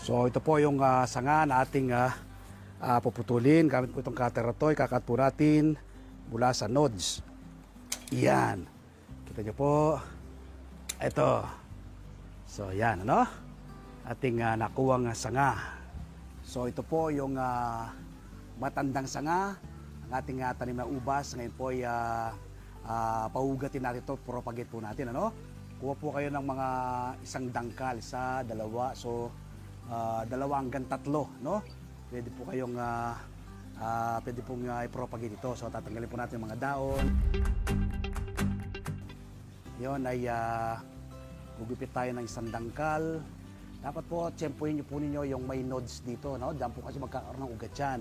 So ito po yung sanga na ating puputulin. Gamit po itong cutter na to. Ikakat po natin mula sa nodes. Yan. Kita nyo po. Ito. So yan, ano? Ating nakuwang sanga. So ito po yung matandang sanga. Ang ating tanim na ubas. Ngayon po ay paugatin natin ito. Propagate po natin, ano? Kuha po kayo ng mga isang dangkal, isa, dalawa. So, 2 hanggang 3, no? Pwede po kayong pwede pong i-propagate ito. So, tatanggalin po natin yung mga daon. Yun ay gugupit tayo ng isang dangkal. Dapat po, tsempuhin nyo po ninyo yung may nodes dito, no? Diyan po kasi magkakaroon ng ugat yan.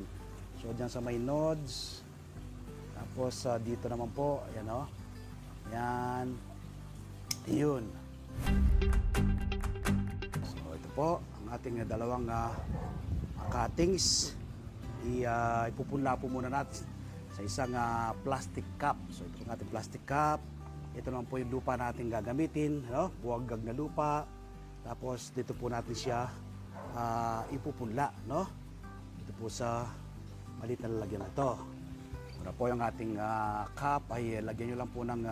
So, diyan sa may nodes. Tapos, dito naman po, ayan, no? Yan. Yun. So, ito po, ang ating dalawang cuttings. Ipupunla po muna natin sa isang plastic cup. So, ito ang ating plastic cup. Ito naman po yung lupa natin gagamitin, no? Buwagag na lupa. Tapos, dito po natin siya ipupunla, no? Ito po sa maliit na lalagyan na ito. Muna po yung ating cup ay lagyan nyo lang po ng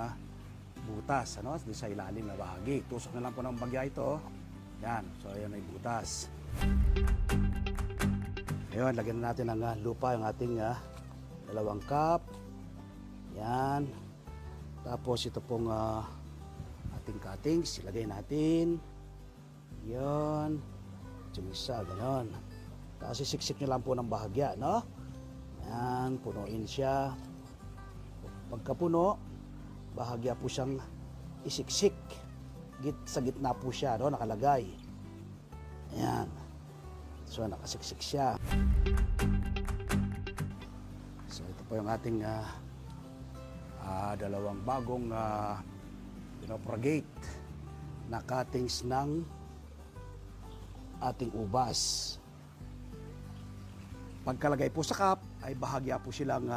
butas, ano? Sa ilalim na bahagi. Tusok na lang po ng bagya ito. Yan. So, ayan ay butas. Ngayon, lagyan na natin ng lupa yung ating dalawang cup. Yan. Tapos, ito pong ating cuttings. Ilagay natin. Yan. Tsumisa, gano'n. Tapos, isiksik nyo lang po ng bahagya, no? Yan. Punuin siya. Pagkapuno, bahagya po siyang isiksik. Sa gitna po siya, no, nakalagay. Ayan. So, nakasiksik siya. So, ito po yung ating dalawang bagong pinopropagate na cuttings ng ating ubas. Pagkalagay po sa cup, ay bahagya po silang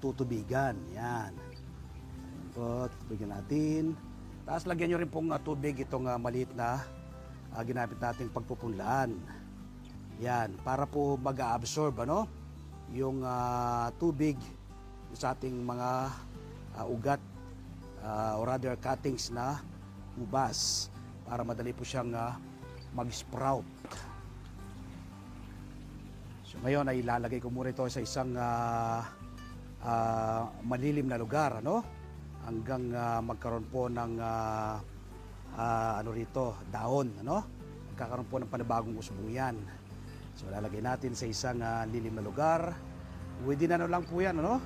tutubigan. Yan. Tutubigan natin. Tapos lagyan nyo rin pong tubig itong maliit na ginamit nating pagpupunlaan. Yan, para po mag-absorb, ano? Yung tubig sa ating mga ugat or rather cuttings na ubas para madali po siyang mag-sprout. So ngayon ay ilalagay ko muna ito sa isang malilim na lugar, ano? Hanggang magkaroon po ng ano rito, daon, ano? Magkakaroon po ng panibagong usbong yan. So lalagay natin sa isang lilim na lugar. Within ano lang po yan, ano?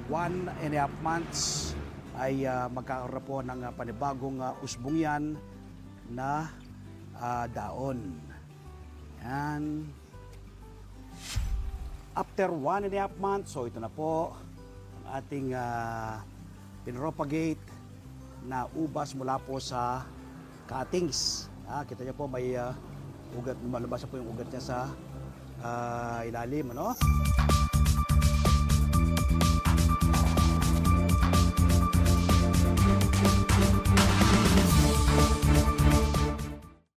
1.5 months ay magkakaroon po ng panibagong usbong yan na daon. Yan. After 1.5 months, so ito na po ang ating pinropagate na ubas mula po sa cuttings. Kita niyo po may ugat, malabas po yung ugat niya sa ilalim, ano?